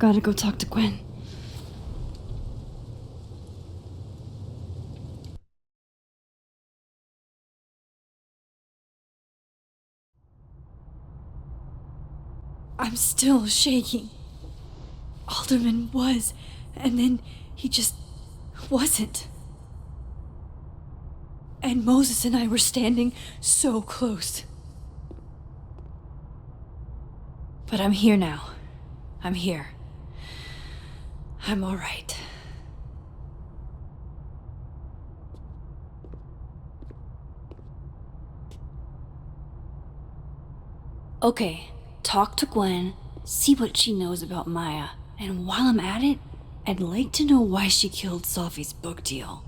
Gotta go talk to Gwen. I'm still shaking. Alderman was, and then he just wasn't. And Moses and I were standing so close. But I'm here now. I'm here. I'm all right. Okay, talk to Gwen, see what she knows about Maya, and while I'm at it, I'd like to know why she killed Sophie's book deal.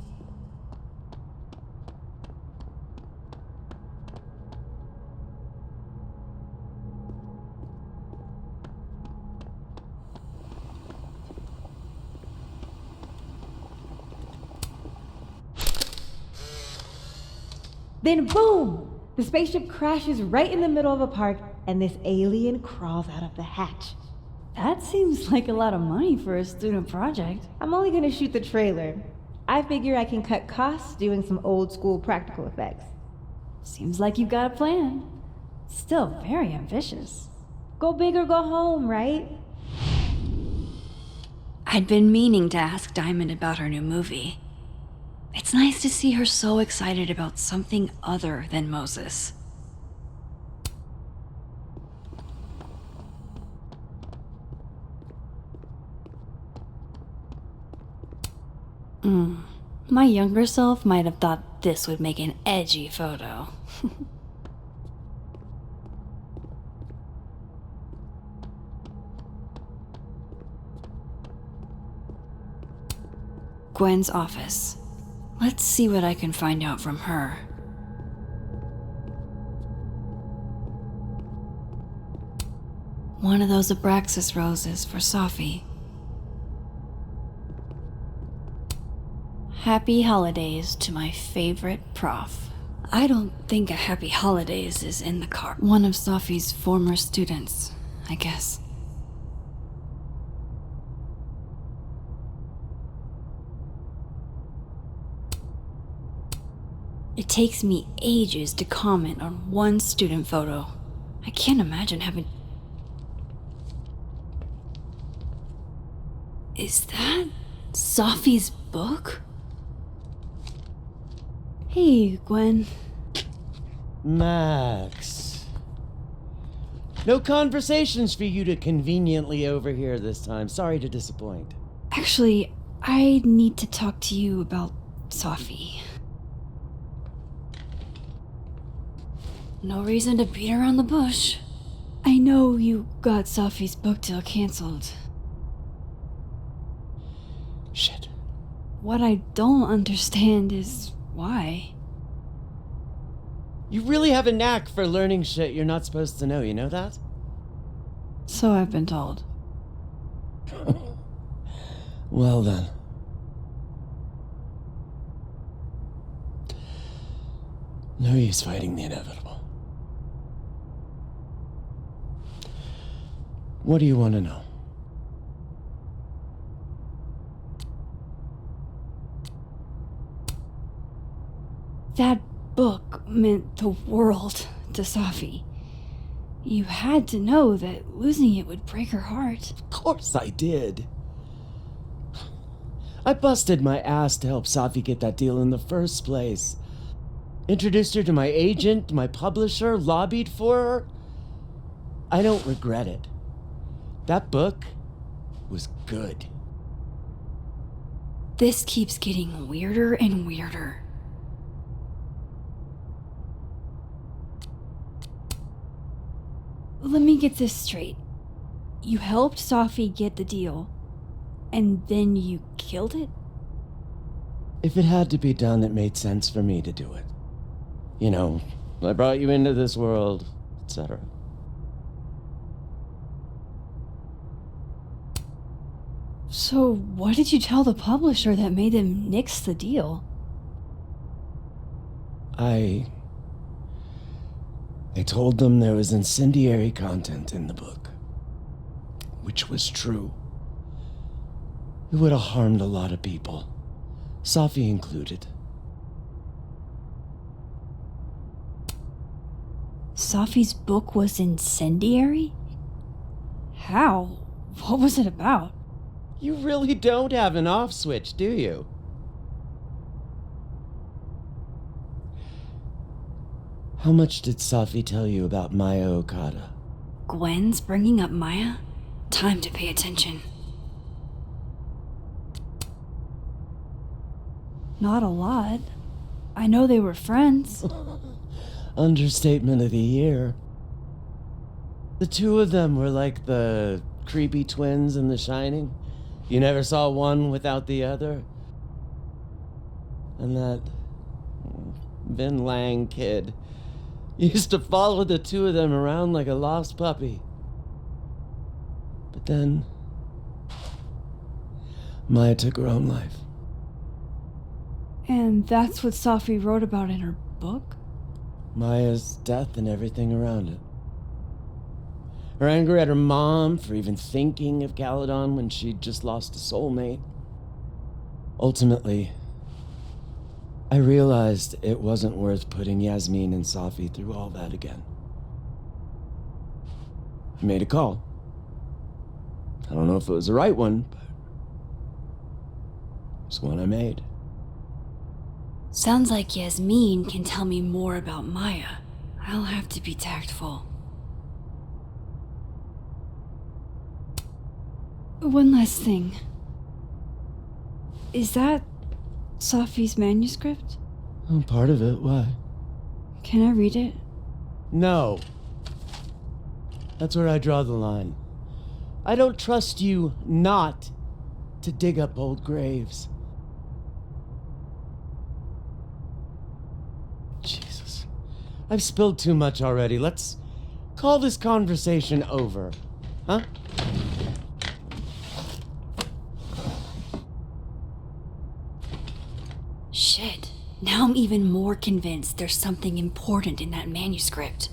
Then boom! The spaceship crashes right in the middle of a park, and this alien crawls out of the hatch. That seems like a lot of money for a student project. I'm only gonna shoot the trailer. I figure I can cut costs doing some old school practical effects. Seems like you got a plan. Still very ambitious. Go big or go home, right? I'd been meaning to ask Diamond about her new movie. It's nice to see her so excited about something other than Moses. My younger self might have thought this would make an edgy photo. Gwen's office. Let's see what I can find out from her. One of those Abraxas roses for Sophie. Happy holidays to my favorite prof. I don't think a happy holidays is in the card. One of Sophie's former students, I guess. It takes me ages to comment on one student photo. I can't imagine having... Is that Sophie's book? Hey, Gwen. Max. No conversations for you to conveniently overhear this time. Sorry to disappoint. Actually, I need to talk to you about Sophie. No reason to beat around the bush. I know you got Sophie's book deal canceled. Shit. What I don't understand is why. You really have a knack for learning shit you're not supposed to know, you know that? So I've been told. Well then. No use fighting the inevitable. What do you want to know? That book meant the world to Sophie. You had to know that losing it would break her heart. Of course I did. I busted my ass to help Sophie get that deal in the first place. Introduced her to my agent, my publisher, lobbied for her. I don't regret it. That book was good. This keeps getting weirder and weirder. Let me get this straight. You helped Sophie get the deal, and then you killed it? If it had to be done, it made sense for me to do it. You know, I brought you into this world, etc. So what did you tell the publisher that made them nix the deal? I told them there was incendiary content in the book, which was true. It would have harmed a lot of people, Safi included. Safi's book was incendiary? How? What was it about? You really don't have an off switch, do you? How much did Safi tell you about Maya Okada? Gwen's bringing up Maya? Time to pay attention. Not a lot. I know they were friends. Understatement of the year. The two of them were like the creepy twins in The Shining. You never saw one without the other. And that Vinh Lang kid used to follow the two of them around like a lost puppy. But then Maya took her own life. And that's what Safi wrote about in her book? Maya's death and everything around it. Her anger at her mom for even thinking of Caledon when she'd just lost a soulmate. Ultimately, I realized it wasn't worth putting Yasmin and Safi through all that again. I made a call. I don't know if it was the right one, but it's one I made. Sounds like Yasmin can tell me more about Maya. I'll have to be tactful. One last thing. Is that Safi's manuscript? Oh, part of it, why? Can I read it? No. That's where I draw the line. I don't trust you not to dig up old graves. Jesus. I've spilled too much already. Let's call this conversation over. Huh? Shit. Now I'm even more convinced there's something important in that manuscript.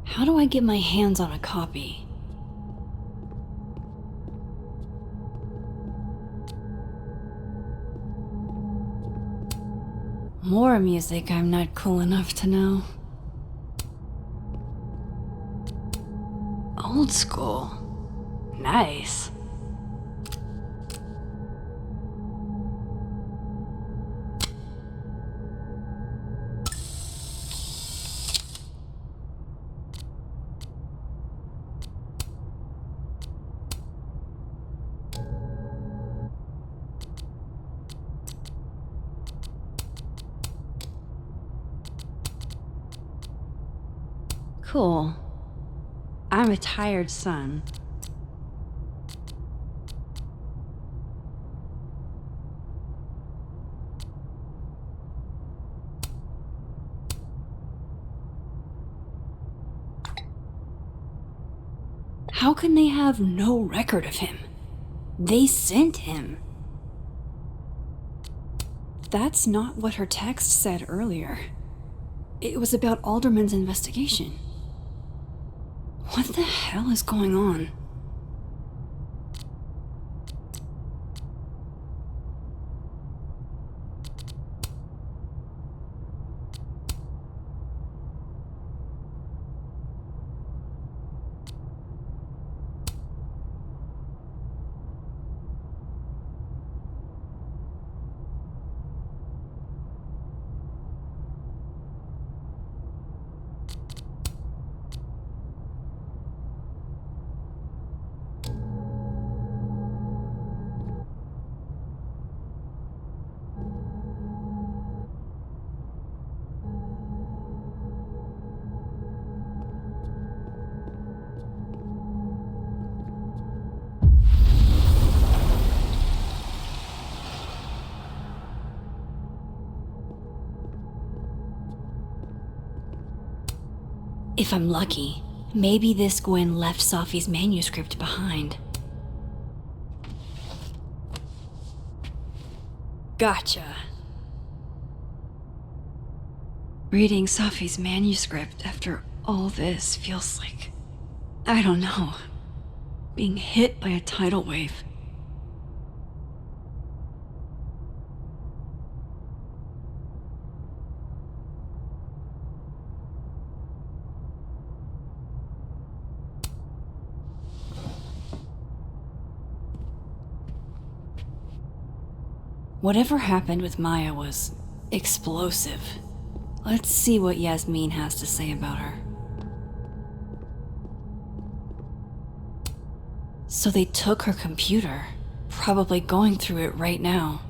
How do I get my hands on a copy? More music I'm not cool enough to know. Old school. Nice. Cool. I'm a tired son. How can they have no record of him? They sent him. That's not what her text said earlier. It was about Alderman's investigation. What the hell is going on? If I'm lucky, maybe this Gwen left Safi's manuscript behind. Gotcha. Reading Safi's manuscript after all this feels like I don't know. Being hit by a tidal wave. Whatever happened with Maya was explosive. Let's see what Yasmin has to say about her. So they took her computer, probably going through it right now.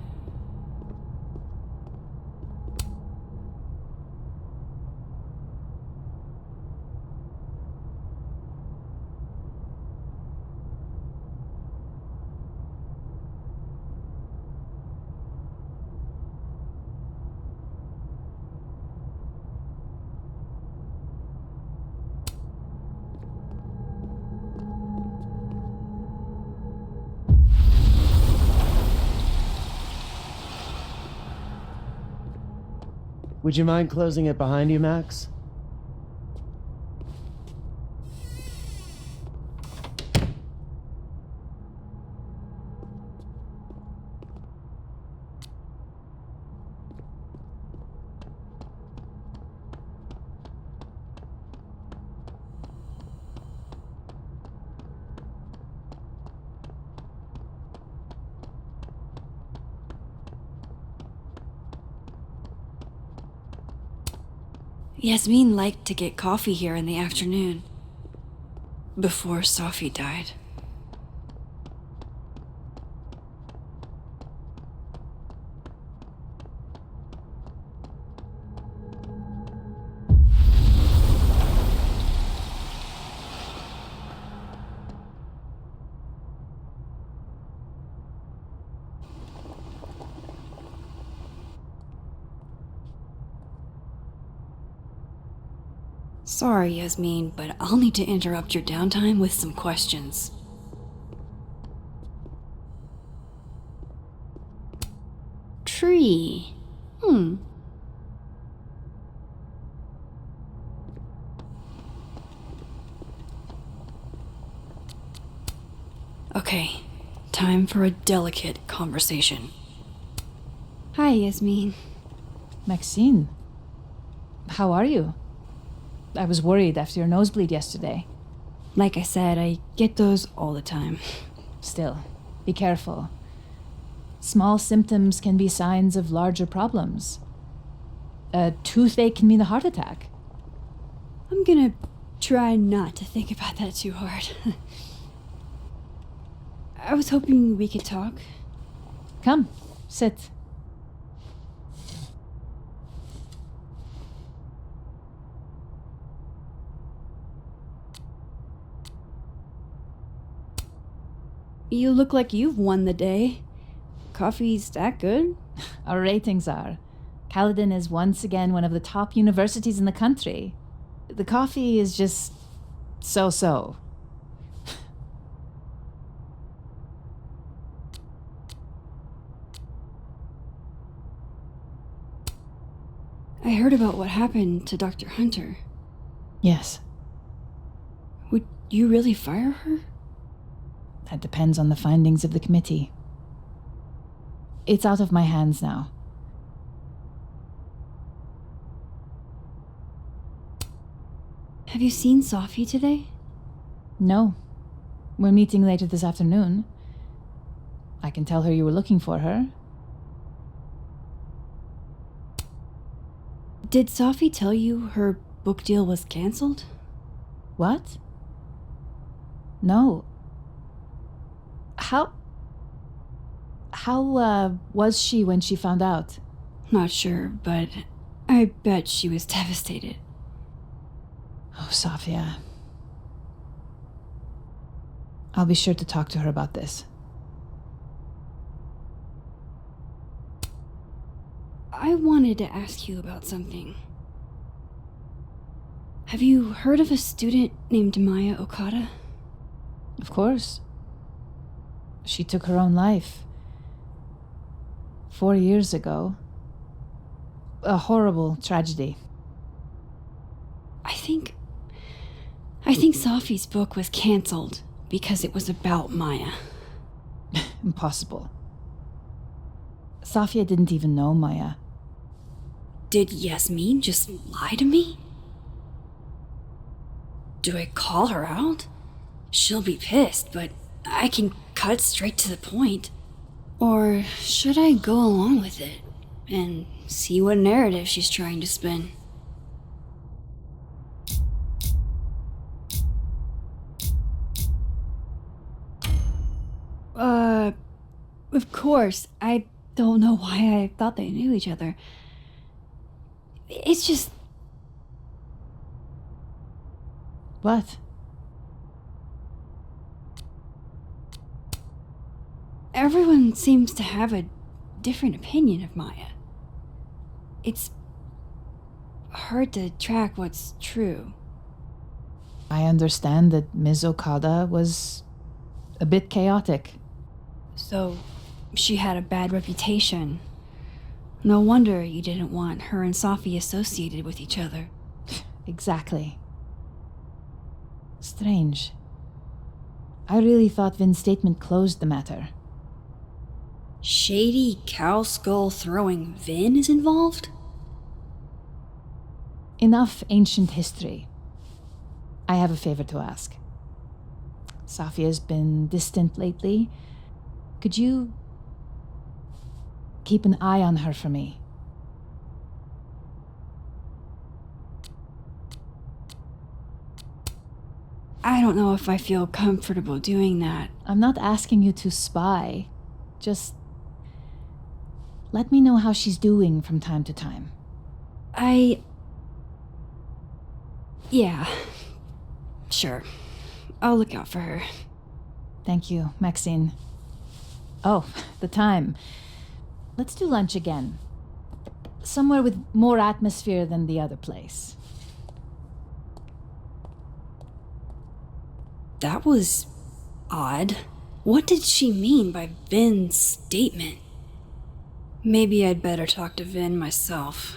Would you mind closing it behind you, Max? Yasmin liked to get coffee here in the afternoon. Before Sophie died. Sorry, Yasmin, but I'll need to interrupt your downtime with some questions. Tree. Okay, time for a delicate conversation. Hi, Yasmin. Maxine, how are you? I was worried after your nosebleed yesterday. Like I said, I get those all the time. Still, be careful. Small symptoms can be signs of larger problems. A toothache can mean a heart attack. I'm gonna try not to think about that too hard. I was hoping we could talk. Come, sit. You look like you've won the day. Coffee's that good? Our ratings are. Caledon is once again one of the top universities in the country. The coffee is just so-so. I heard about what happened to Dr. Hunter. Yes, Would you really fire her? that depends on the findings of the committee. It's out of my hands now. Have you seen Sophie today? No. We're meeting later this afternoon. I can tell her you were looking for her. Did Sophie tell you her book deal was canceled? What? No. How was she when she found out? Not sure, but I bet she was devastated. Oh, Sophia. I'll be sure to talk to her about this. I wanted to ask you about something. Have you heard of a student named Maya Okada? Of course. She took her own life. 4 years ago. A horrible tragedy. I think think Sophie's book was cancelled because it was about Maya. Impossible. Safia didn't even know Maya. Did Yasmin just lie to me? Do I call her out? She'll be pissed, but I can cut straight to the point. Or should I go along with it and see what narrative she's trying to spin? Of course, I don't know why I thought they knew each other. It's just... What? Everyone seems to have a different opinion of Maya. It's hard to track what's true. I understand that Ms. Okada was a bit chaotic. So, she had a bad reputation. No wonder you didn't want her and Sophie associated with each other. Exactly. Strange. I really thought Vin's statement closed the matter. Shady cow skull throwing Vin is involved? Enough ancient history. I have a favor to ask. Safia's been distant lately. Could you keep an eye on her for me? I don't know if I feel comfortable doing that. I'm not asking you to spy. Just let me know how she's doing from time to time. Yeah. Sure. I'll look out for her. Thank you, Maxine. Oh, the time. Let's do lunch again. Somewhere with more atmosphere than the other place. That was odd. What did she mean by Vin's statement? Maybe I'd better talk to Vin myself.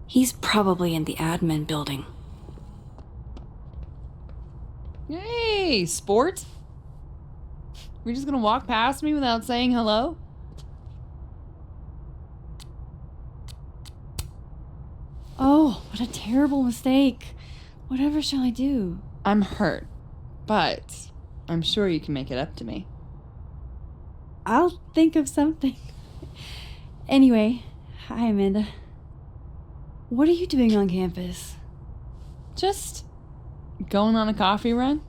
He's probably in the admin building. Hey, sport. We're just gonna walk past me without saying hello? Oh, what a terrible mistake. Whatever shall I do? I'm hurt, but I'm sure you can make it up to me. I'll think of something. Anyway, hi Amanda. What are you doing on campus? Just going on a coffee run?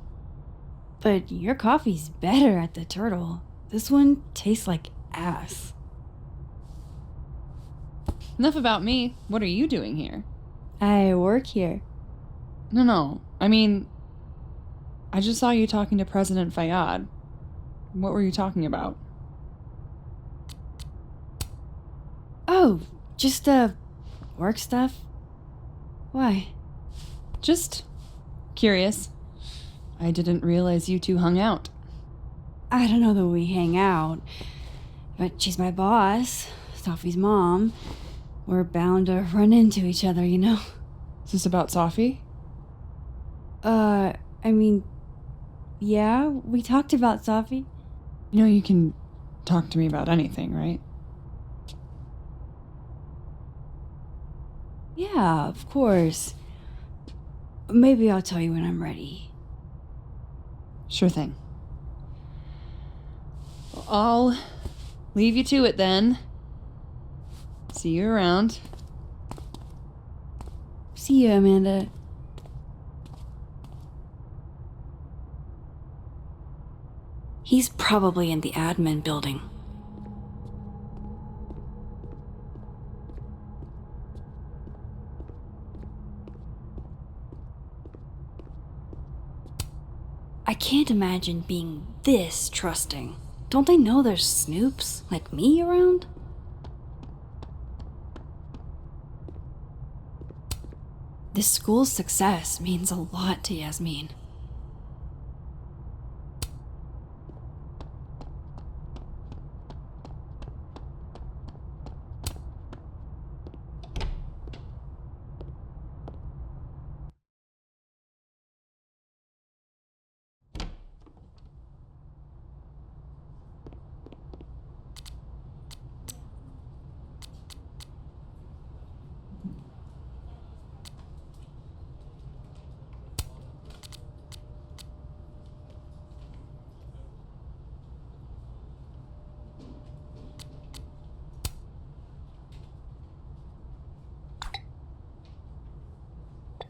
But your coffee's better at the Turtle. This one tastes like ass. Enough about me. What are you doing here? I work here. No. I mean, I just saw you talking to President Fayyad. What were you talking about? Oh, just Work stuff? Why? Just curious. I didn't realize you two hung out. I don't know that we hang out, but she's my boss, Sophie's mom. We're bound to run into each other, you know? Is this about Sophie? I mean, yeah, we talked about Sophie. You know you can talk to me about anything, right? Yeah, of course. Maybe I'll tell you when I'm ready. Sure thing. Well, I'll leave you to it then. See you around. See you, Amanda. He's probably in the admin building. I can't imagine being this trusting. Don't they know there's snoops like me around? This school's success means a lot to Yasmin.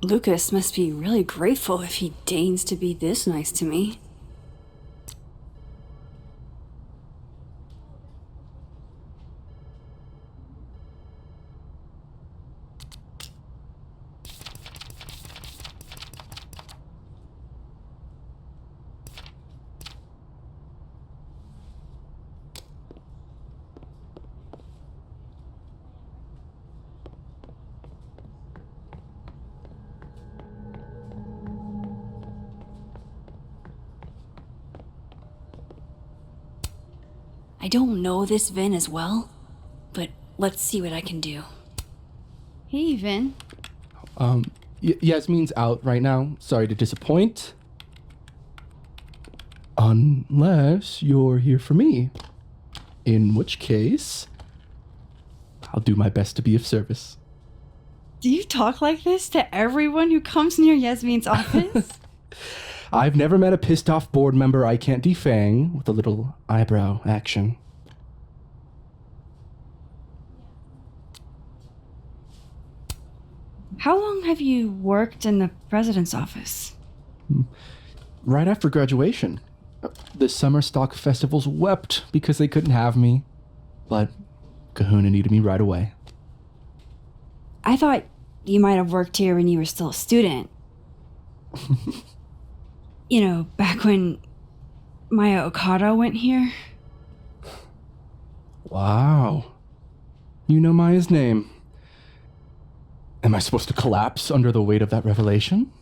Lucas must be really grateful if he deigns to be this nice to me. I don't know this Vin as well, but let's see what I can do. Hey, Vin. Yasmin's out right now. Sorry to disappoint. Unless you're here for me. In which case, I'll do my best to be of service. Do you talk like this to everyone who comes near Yasmin's office? I've never met a pissed off board member I can't defang with a little eyebrow action. How long have you worked in the president's office? Right after graduation. The summer stock festivals wept because they couldn't have me. But Kahuna needed me right away. I thought you might have worked here when you were still a student. You know, back when Maya Okada went here. Wow. You know Maya's name. Am I supposed to collapse under the weight of that revelation?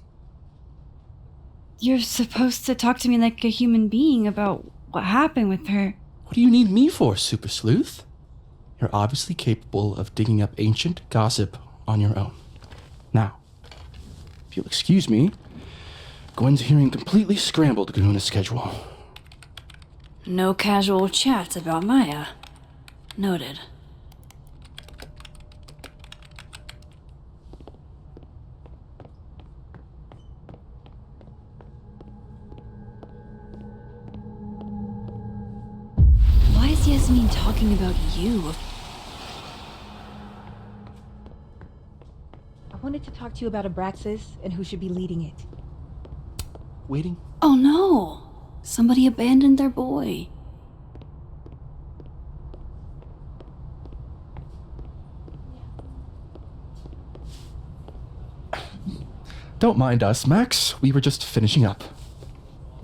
You're supposed to talk to me like a human being about what happened with her. What do you need me for, Super Sleuth? You're obviously capable of digging up ancient gossip on your own. Now, if you'll excuse me, Gwen's hearing completely scrambled Kahuna's schedule. No casual chats about Maya. Noted. Why is Yasmin talking about you? I wanted to talk to you about Abraxas and who should be leading it. Waiting? Oh no! Somebody abandoned their boy. Don't mind us, Max. We were just finishing up.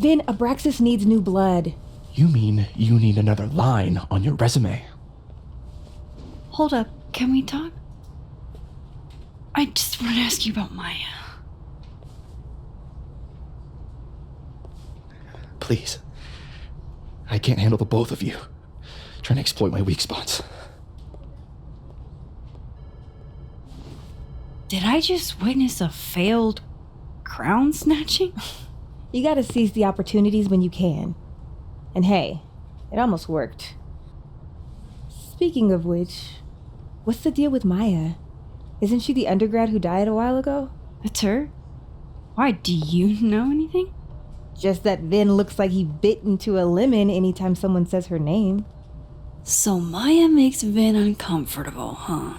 Vin, Abraxas needs new blood. You mean you need another line on your resume? Hold up, can we talk? I just want to ask you about Maya. Please. I can't handle the both of you trying to exploit my weak spots. Did I just witness a failed crown snatching? You gotta seize the opportunities when you can. And hey, it almost worked. Speaking of which, what's the deal with Maya? Isn't she the undergrad who died a while ago? That's her? Why, do you know anything? Just that Vin looks like he bit into a lemon anytime someone says her name. So Maya makes Vin uncomfortable, huh?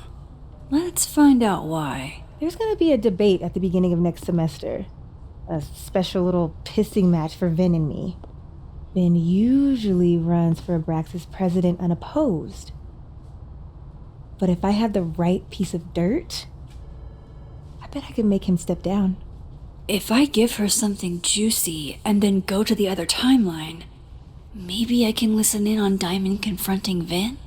Let's find out why. There's gonna be a debate at the beginning of next semester. A special little pissing match for Vin and me. Vin usually runs for Abraxas president unopposed. But if I had the right piece of dirt, I bet I could make him step down. If I give her something juicy and then go to the other timeline, maybe I can listen in on Diamond confronting Vin?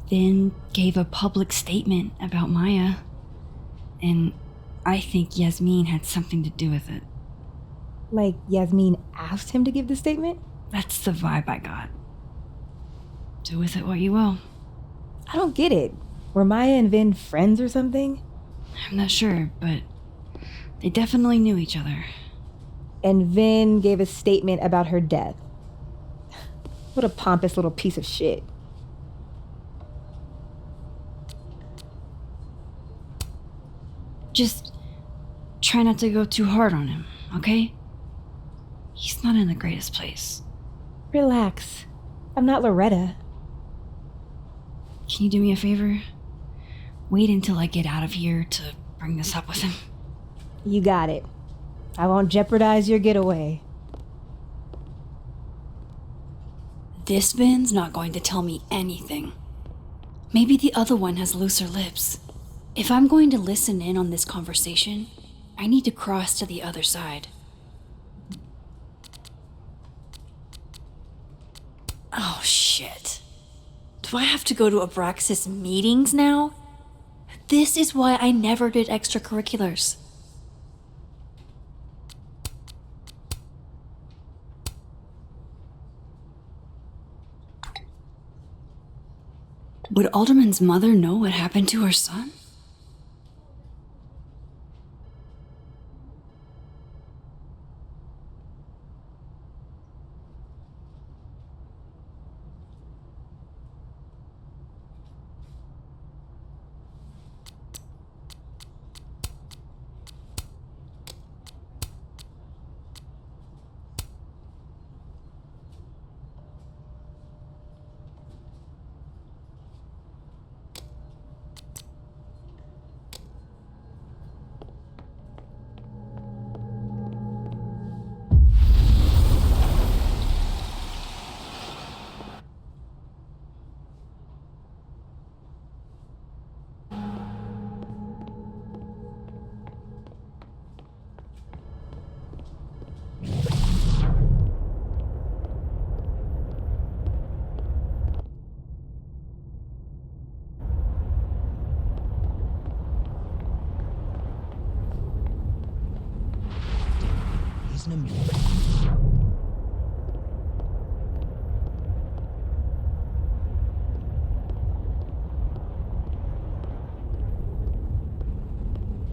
Vin gave a public statement about Maya, and I think Yasmin had something to do with it. Like Yasmin asked him to give the statement? That's the vibe I got. Do with it what you will. I don't get it. Were Maya and Vin friends or something? I'm not sure, but they definitely knew each other. And Vin gave a statement about her death. What a pompous little piece of shit. Just try not to go too hard on him, okay? He's not in the greatest place. Relax. I'm not Loretta. Can you do me a favor? Wait until I get out of here to bring this up with him. You got it. I won't jeopardize your getaway. This Vin's not going to tell me anything. Maybe the other one has looser lips. If I'm going to listen in on this conversation, I need to cross to the other side. Oh shit. Do I have to go to Abraxas meetings now? This is why I never did extracurriculars. Would Alderman's mother know what happened to her son?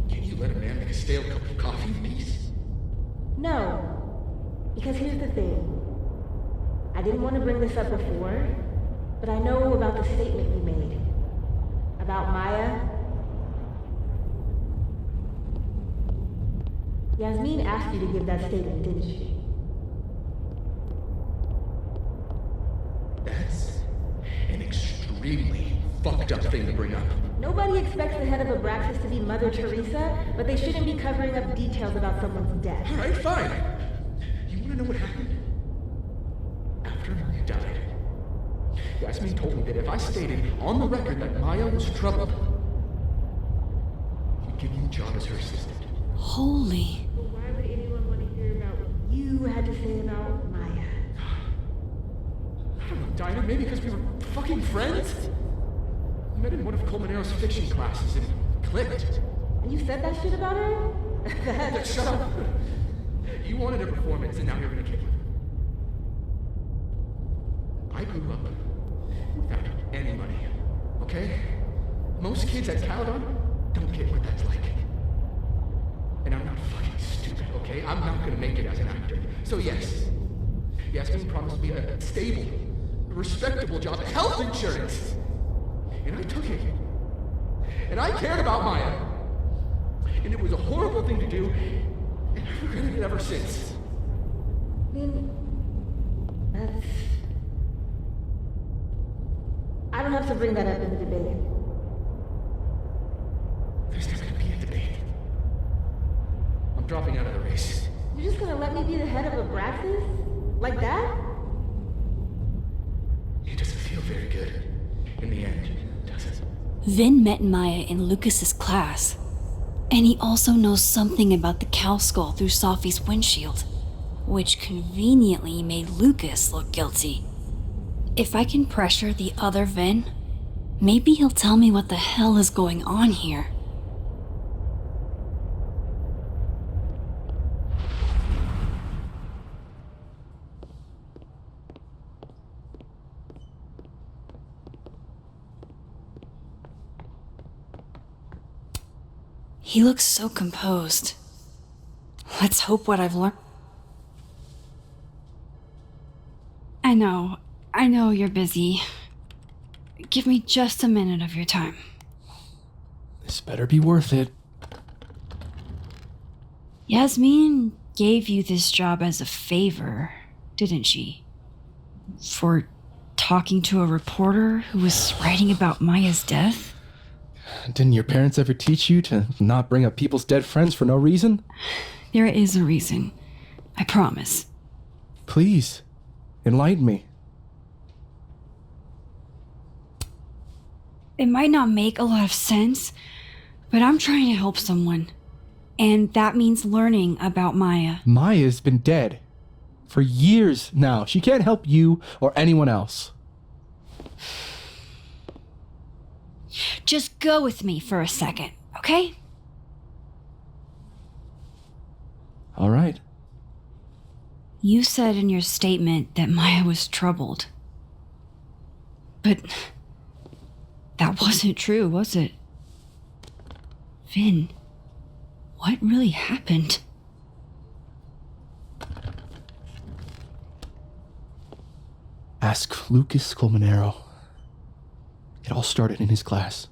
Can you let a man make a stale cup of coffee in peace? No. Because here's the thing. I didn't want to bring this up before, but I know about the statement you made. About Maya. Yasmin asked you to give that statement, didn't she? That's an extremely fucked up thing to bring up. Nobody expects the head of Abraxas to be Mother Teresa, but they shouldn't be covering up details about someone's death. All right, fine. You want to know what happened? After Maya died, Yasmin told me that if I stated on the record that Maya was troubled, he'd give me a job as her assistant. Holy. But why would anyone want to hear about what you had to say about Maya? I don't know, Dinah, maybe because we were fucking friends? We met in one of Colmenaro's fiction classes and clicked. And you said that shit about her? Yeah, shut up. You wanted a performance and now you're gonna kill it. I grew up without any money, okay? Most kids at Caledon don't get what that's like. And I'm not fucking stupid, okay? I'm not gonna make it as an actor. So yes, Yasmin promised me a stable, respectable job, health insurance. And I took it. And I cared about Maya. And it was a horrible thing to do, and I've regretted it ever since. That's... I don't have to bring that up in the debate. There's not gonna be a debate. I'm dropping out of the race. You're just gonna let me be the head of Abraxas? Like that? It doesn't feel very good in the end, does it? Vin met Maya in Lucas's class. And he also knows something about the cow skull through Sophie's windshield, which conveniently made Lucas look guilty. If I can pressure the other Vin, maybe he'll tell me what the hell is going on here. He looks so composed. Let's hope what I've learned. I know you're busy. Give me just a minute of your time. This better be worth it. Yasmin gave you this job as a favor, didn't she? For talking to a reporter who was writing about Maya's death? Didn't your parents ever teach you to not bring up people's dead friends for no reason? There is a reason. I promise. Please, enlighten me. It might not make a lot of sense, but I'm trying to help someone. And that means learning about Maya. Maya's been dead for years now. She can't help you or anyone else. Just go with me for a second, okay? All right. You said in your statement that Maya was troubled. But that wasn't true, was it? Vin, what really happened? Ask Lucas Colmenero. It all started in his class.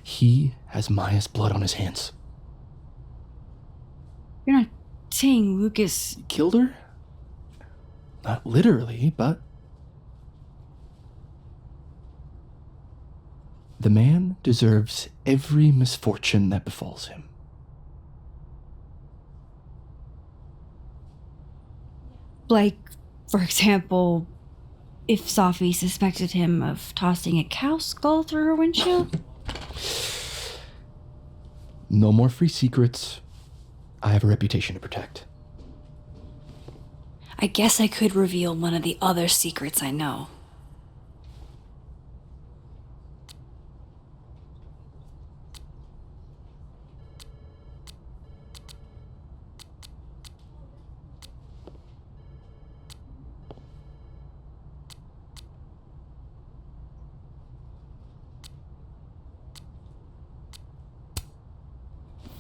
He has Maya's blood on his hands. You're not saying Lucas... Killed her? Not literally, but... The man deserves every misfortune that befalls him. Like, for example, if Sophie suspected him of tossing a cow skull through her windshield? No more free secrets. I have a reputation to protect. I guess I could reveal one of the other secrets I know.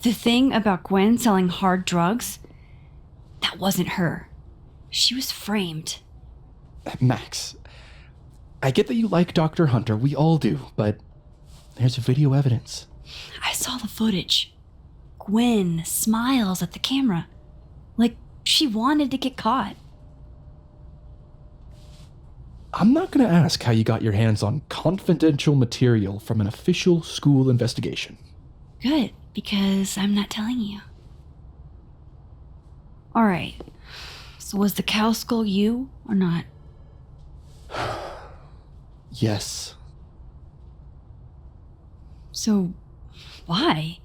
The thing about Gwen selling hard drugs, that wasn't her. She was framed. Max, I get that you like Dr. Hunter, we all do, but there's video evidence. I saw the footage. Gwen smiles at the camera, like she wanted to get caught. I'm not going to ask how you got your hands on confidential material from an official school investigation. Good, because I'm not telling you. Alright, so was the cow skull you or not? Yes. So, why?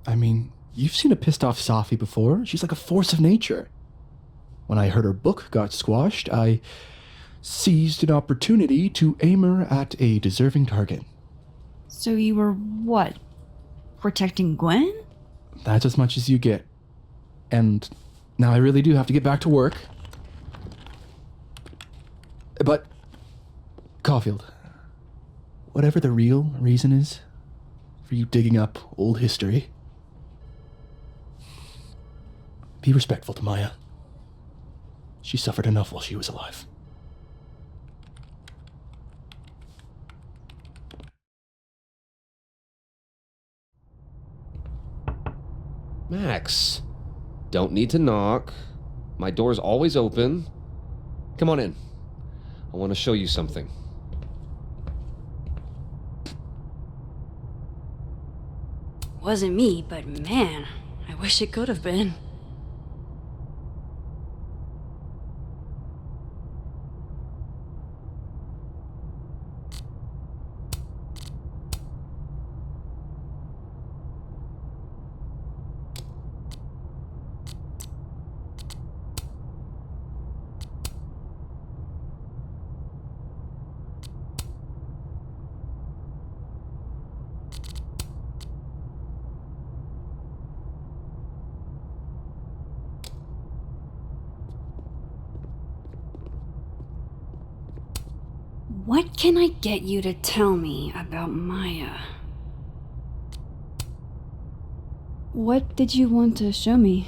I mean, you've seen a pissed off Safi before. She's like a force of nature. When I heard her book got squashed, I seized an opportunity to aim her at a deserving target. So you were what? Protecting Gwen? That's as much as you get. And now I really do have to get back to work. But, Caulfield, whatever the real reason is for you digging up old history, be respectful to Maya. She suffered enough while she was alive. Max, don't need to knock. My door's always open. Come on in. I want to show you something. Wasn't me, but man, I wish it could have been. What can I get you to tell me about Maya? What did you want to show me?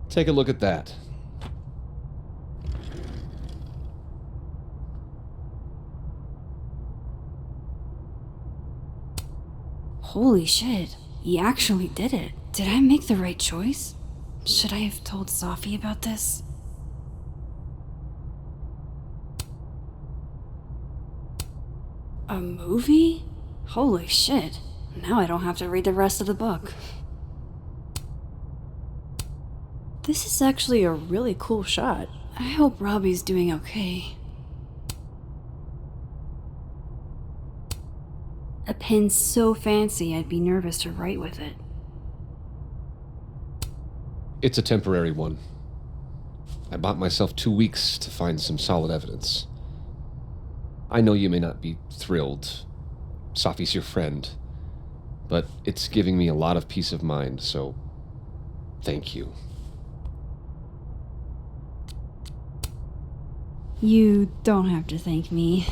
Take a look at that. Holy shit, he actually did it. Did I make the right choice? Should I have told Safi about this? A movie? Holy shit. Now I don't have to read the rest of the book. This is actually a really cool shot. I hope Robbie's doing okay. A pen so fancy I'd be nervous to write with it. It's a temporary one. I bought myself 2 weeks to find some solid evidence. I know you may not be thrilled. Safi's your friend. But it's giving me a lot of peace of mind, so thank you. You don't have to thank me.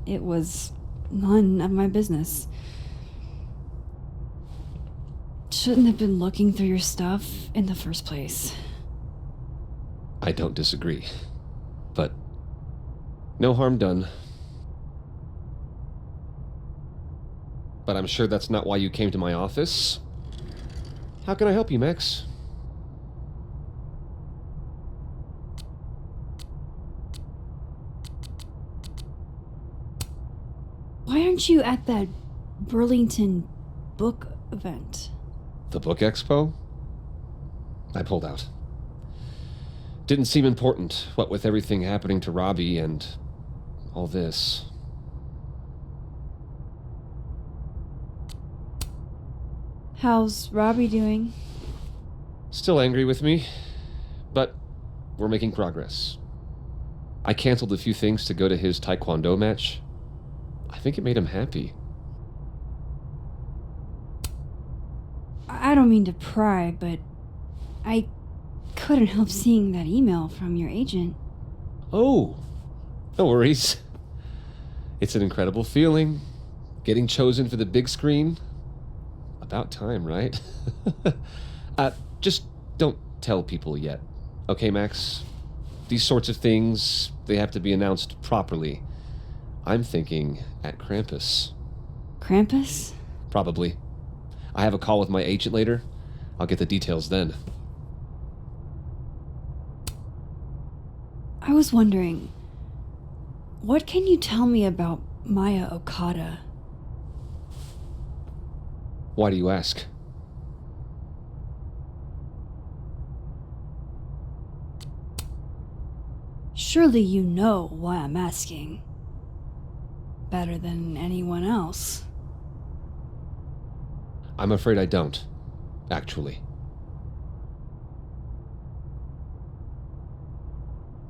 It was none of my business. Shouldn't have been looking through your stuff in the first place. I don't disagree. But no harm done. But I'm sure that's not why you came to my office. How can I help you, Max? Why aren't you at that Burlington book event? The book expo? I pulled out. Didn't seem important, what with everything happening to Robbie and all this. How's Robbie doing? Still angry with me, but we're making progress. I canceled a few things to go to his taekwondo match. I think it made him happy. I don't mean to pry, but I couldn't help seeing that email from your agent. Oh, no worries. It's an incredible feeling. Getting chosen for the big screen. About time, right? Just don't tell people yet. Okay, Max? These sorts of things, they have to be announced properly. I'm thinking at Krampus. Krampus? Probably. I have a call with my agent later. I'll get the details then. I was wondering, what can you tell me about Maya Okada? Why do you ask? Surely you know why I'm asking. Better than anyone else. I'm afraid I don't, actually.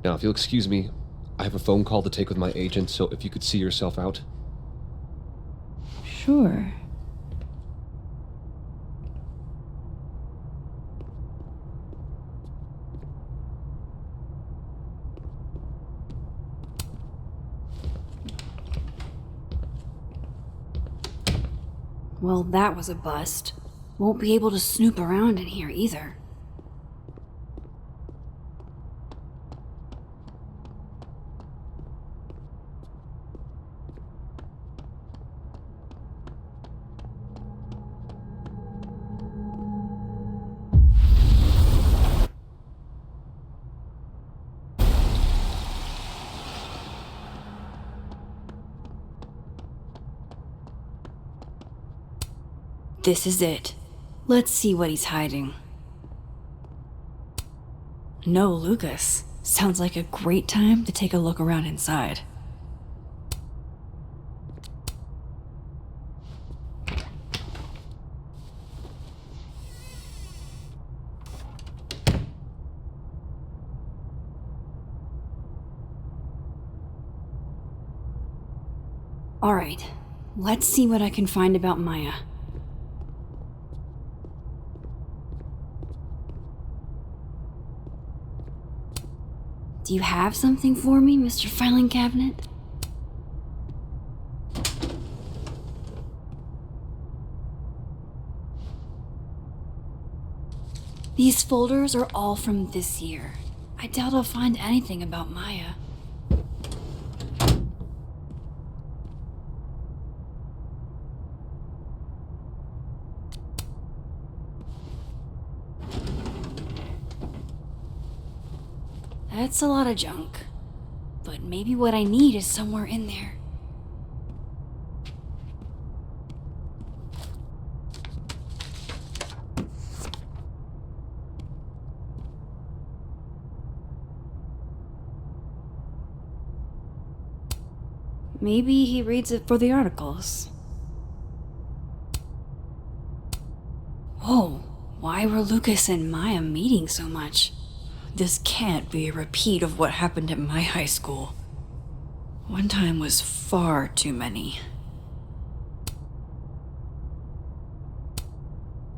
Now, if you'll excuse me, I have a phone call to take with my agent, so if you could see yourself out. Sure. Well, that was a bust. Won't be able to snoop around in here either. This is it. Let's see what he's hiding. No, Lucas. Sounds like a great time to take a look around inside. Alright, let's see what I can find about Maya. Do you have something for me, Mr. Filing Cabinet? These folders are all from this year. I doubt I'll find anything about Maya. That's a lot of junk. But maybe what I need is somewhere in there. Maybe he reads it for the articles. Whoa, why were Lucas and Maya meeting so much? This can't be a repeat of what happened at my high school. One time was far too many.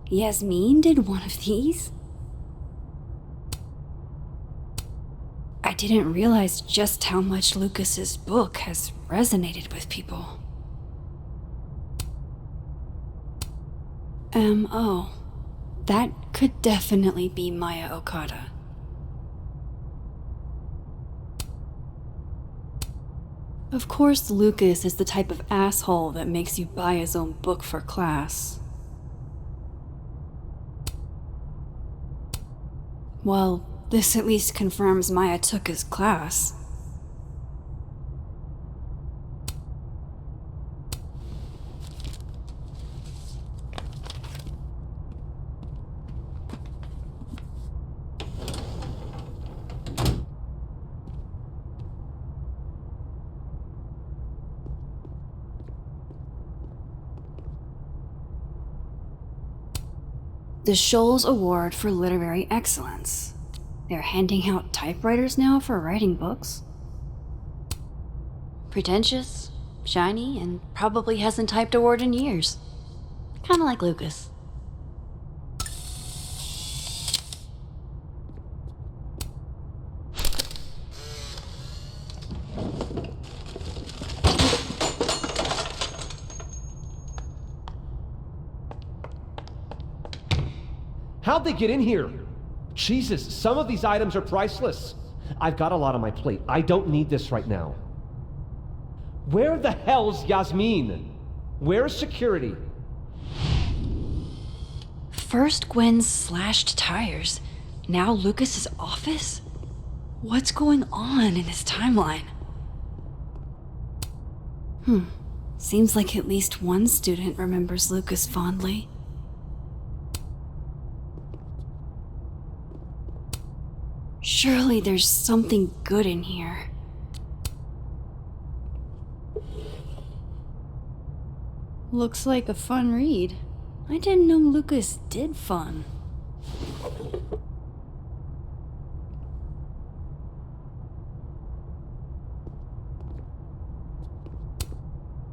Yasmin did one of these? I didn't realize just how much Lucas's book has resonated with people. M.O. That could definitely be Maya Okada. Of course, Lucas is the type of asshole that makes you buy his own book for class. Well, this at least confirms Maya took his class. The Scholes Award for Literary Excellence. They're handing out typewriters now for writing books. Pretentious, shiny, and probably hasn't typed a word in years. Kinda like Lucas. How'd they get in here? Jesus, some of these items are priceless. I've got a lot on my plate. I don't need this right now. Where the hell's Yasmin? Where's security? First Gwen's slashed tires, now Lucas's office? What's going on in his timeline? Seems like at least one student remembers Lucas fondly. Surely there's something good in here. Looks like a fun read. I didn't know Lucas did fun.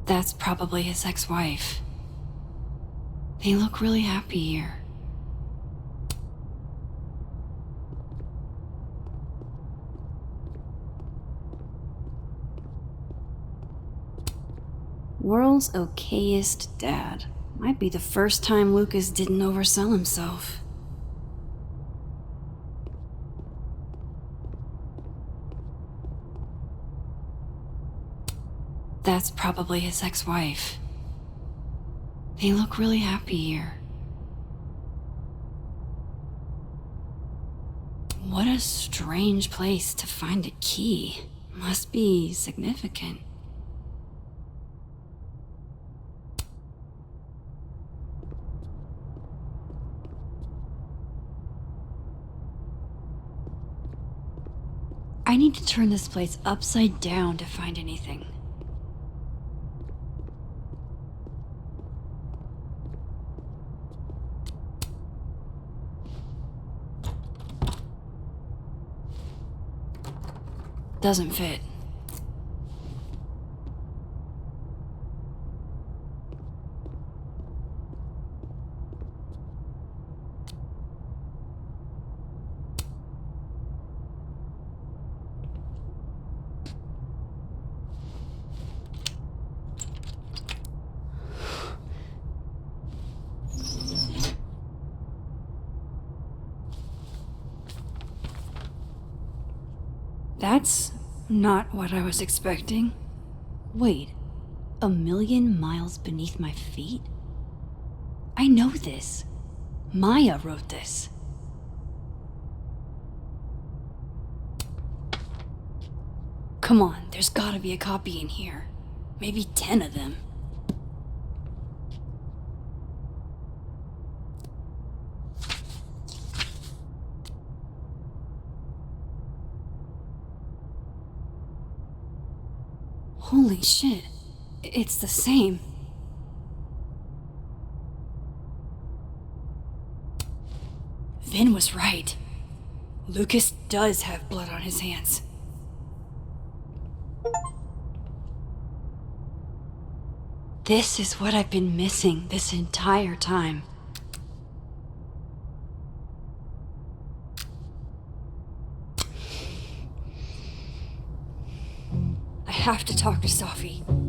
That's probably his ex-wife. They look really happy here. World's okayest dad. Might be the first time Lucas didn't oversell himself. That's probably his ex-wife. They look really happy here. What a strange place to find a key. Must be significant. I need to turn this place upside down to find anything. Doesn't fit. That's not what I was expecting. Wait, 1,000,000 miles beneath my feet? I know this. Maya wrote this. Come on, there's gotta be a copy in here. Maybe 10 of them. Holy shit, it's the same. Vinh was right. Lucas does have blood on his hands. This is what I've been missing this entire time. I have to talk to Safi.